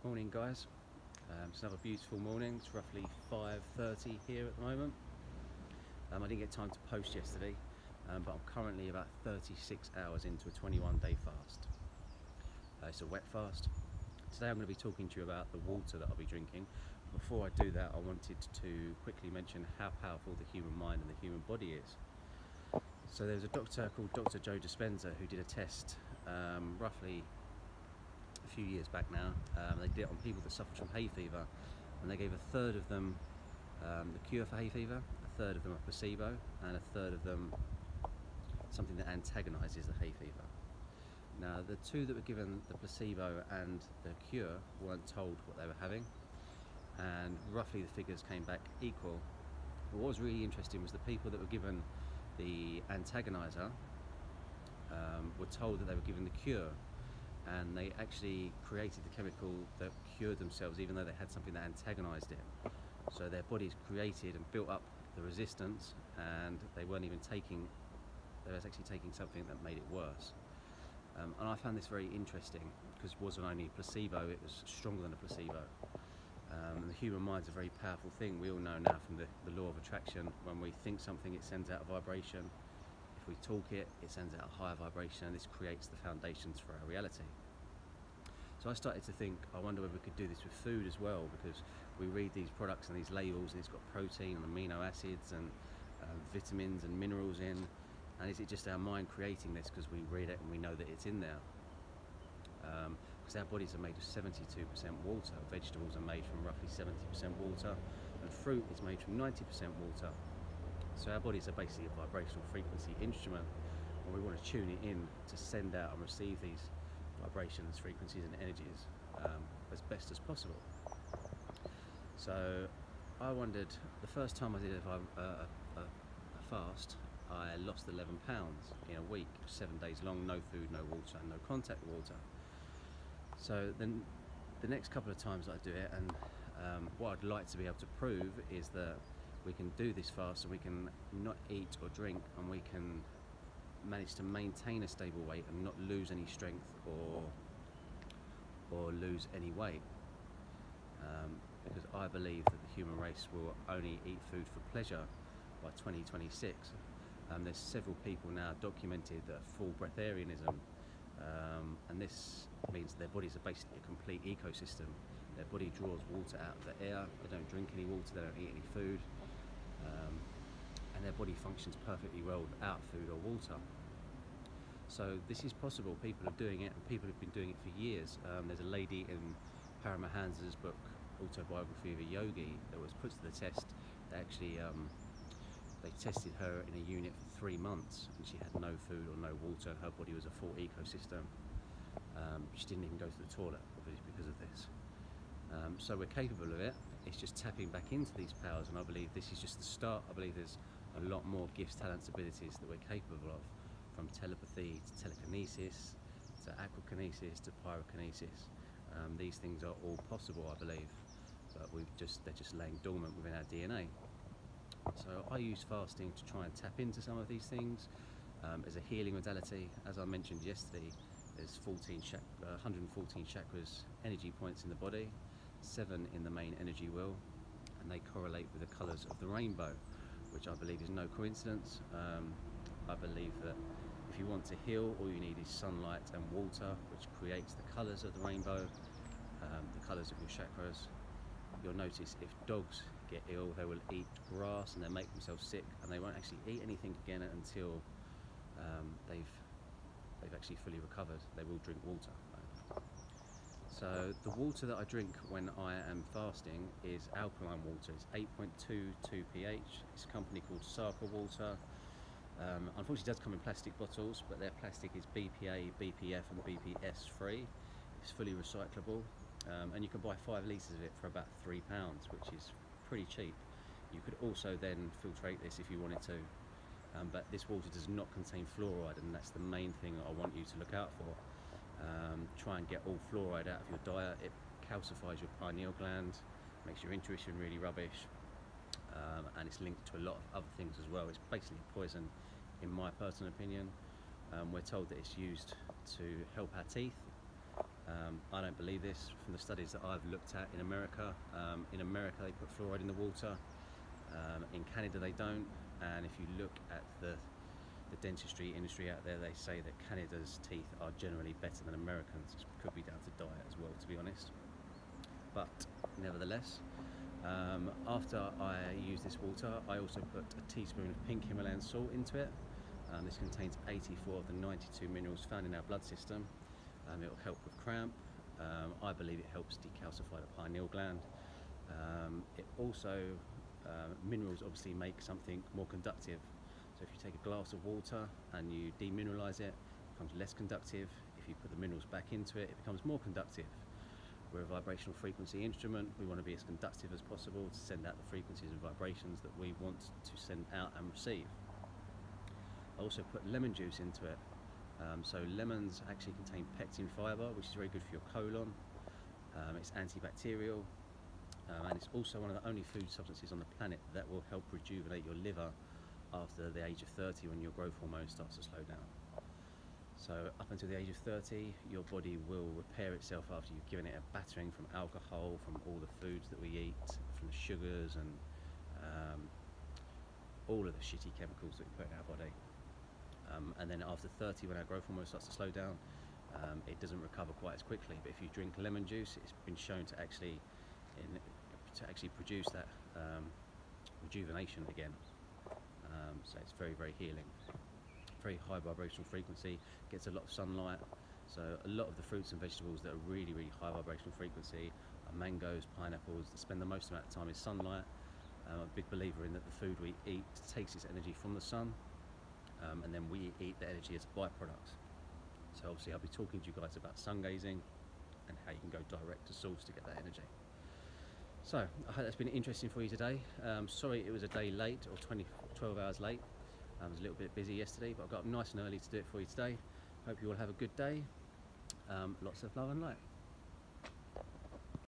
Morning guys, it's another beautiful morning. It's roughly 5:30 here at the moment. I didn't get time to post yesterday, but I'm currently about 36 hours into a 21-day fast. It's a wet fast. Today I'm going to be talking to you about the water that I'll be drinking. Before I do that, I wanted to quickly mention how powerful the human mind and the human body is. So there's a doctor called Dr. Joe Dispenza who did a test roughly a few years back now. They did it on people that suffered from hay fever, and they gave a third of them the cure for hay fever, a third of them a placebo, and a third of them something that antagonises the hay fever. Now the two that were given the placebo and the cure weren't told what they were having, and roughly the figures came back equal. But what was really interesting was the people that were given the antagoniser were told that they were given the cure, and they actually created the chemical that cured themselves even though they had something that antagonised it. So their bodies created and built up the resistance, and they weren't even taking, they were actually taking something that made it worse. And I found this very interesting because it wasn't only placebo, it was stronger than a placebo. The human mind's a very powerful thing. We all know now from the law of attraction, when we think something, it sends out a vibration. If we talk it, it sends out a higher vibration, and this creates the foundations for our reality. So I started to think, I wonder whether we could do this with food as well, because we read these products and these labels and it's got protein and amino acids and vitamins and minerals in, and is it just our mind creating this because we read it and we know that it's in there? Because our bodies are made of 72% water, vegetables are made from roughly 70% water, and fruit is made from 90% water. So our bodies are basically a vibrational frequency instrument, and we want to tune it in to send out and receive these vibrations, frequencies and energies as best as possible. So I wondered, the first time I did a fast, I lost 11 pounds in a week, 7 days long, no food, no water, and no contact water. So then the next couple of times I do it, and what I'd like to be able to prove is that we can do this fast and we can not eat or drink, and we can manage to maintain a stable weight and not lose any strength or lose any weight, because I believe that the human race will only eat food for pleasure by 2026. There's several people now documented that are full breatharianism, and this means their bodies are basically a complete ecosystem. Their body draws water out of the air, they don't drink any water, they don't eat any food, and their body functions perfectly well without food or water. So this is possible. People are doing it, and people have been doing it for years. There's a lady in Paramahansa's book, Autobiography of a Yogi, that was put to the test. They actually they tested her in a unit for 3 months, and she had no food or no water. Her body was a full ecosystem. She didn't even go to the toilet, obviously, because of this. So we're capable of it. It's just tapping back into these powers, and I believe this is just the start. I believe there's a lot more gifts, talents, abilities that we're capable of, from telepathy to telekinesis to aquakinesis to pyrokinesis. These things are all possible, I believe, but they're just laying dormant within our DNA. So I use fasting to try and tap into some of these things as a healing modality. As I mentioned yesterday, there's 114 chakras, energy points in the body, 7 in the main energy wheel, and they correlate with the colours of the rainbow, which I believe is no coincidence. I believe that if you want to heal, all you need is sunlight and water, which creates the colours of the rainbow, the colours of your chakras. You'll notice if dogs get ill, they will eat grass and they'll make themselves sick, and they won't actually eat anything again until they've actually fully recovered. They will drink water. So the water that I drink when I am fasting is alkaline water. It's 8.22 pH. It's a company called Saka water. Unfortunately it does come in plastic bottles, but their plastic is BPA, BPF and BPS free. It's fully recyclable, and you can buy 5 litres of it for about £3, which is pretty cheap. You could also then filtrate this if you wanted to, but this water does not contain fluoride, and that's the main thing I want you to look out for. Try and get all fluoride out of your diet. It calcifies your pineal gland, makes your intuition really rubbish, and it's linked to a lot of other things as well. It's basically poison, in my personal opinion. We're told that it's used to help our teeth, I don't believe this from the studies that I've looked at in America. In America they put fluoride in the water, in Canada they don't, and if you look at the dentistry industry out there, they say that Canada's teeth are generally better than Americans. It could be down to diet as well, to be honest. But nevertheless, after I use this water, I also put a teaspoon of pink Himalayan salt into it. This contains 84 of the 92 minerals found in our blood system. It will help with cramp. I believe it helps decalcify the pineal gland. It also, minerals obviously make something more conductive. So if you take a glass of water and you demineralize it, it becomes less conductive. If you put the minerals back into it, it becomes more conductive. We're a vibrational frequency instrument. We want to be as conductive as possible to send out the frequencies and vibrations that we want to send out and receive. I also put lemon juice into it. So lemons actually contain pectin fibre, which is very good for your colon. It's antibacterial, and it's also one of the only food substances on the planet that will help rejuvenate your liver after the age of 30, when your growth hormone starts to slow down. So up until the age of 30, your body will repair itself after you've given it a battering from alcohol, from all the foods that we eat, from the sugars and all of the shitty chemicals that we put in our body. And then after 30, when our growth hormone starts to slow down, it doesn't recover quite as quickly. But if you drink lemon juice, it's been shown to actually produce that rejuvenation again. So it's very, very healing. Very high vibrational frequency, gets a lot of sunlight. So a lot of the fruits and vegetables that are really, really high vibrational frequency are mangoes, pineapples, that spend the most amount of time in sunlight. I'm a big believer in that the food we eat takes its energy from the sun, and then we eat the energy as a byproduct. So obviously I'll be talking to you guys about sun gazing and how you can go direct to source to get that energy. So I hope that's been interesting for you today. Sorry it was a day late, or 12 hours late. I was a little bit busy yesterday, but I got up nice and early to do it for you today. Hope you all have a good day. Lots of love and light.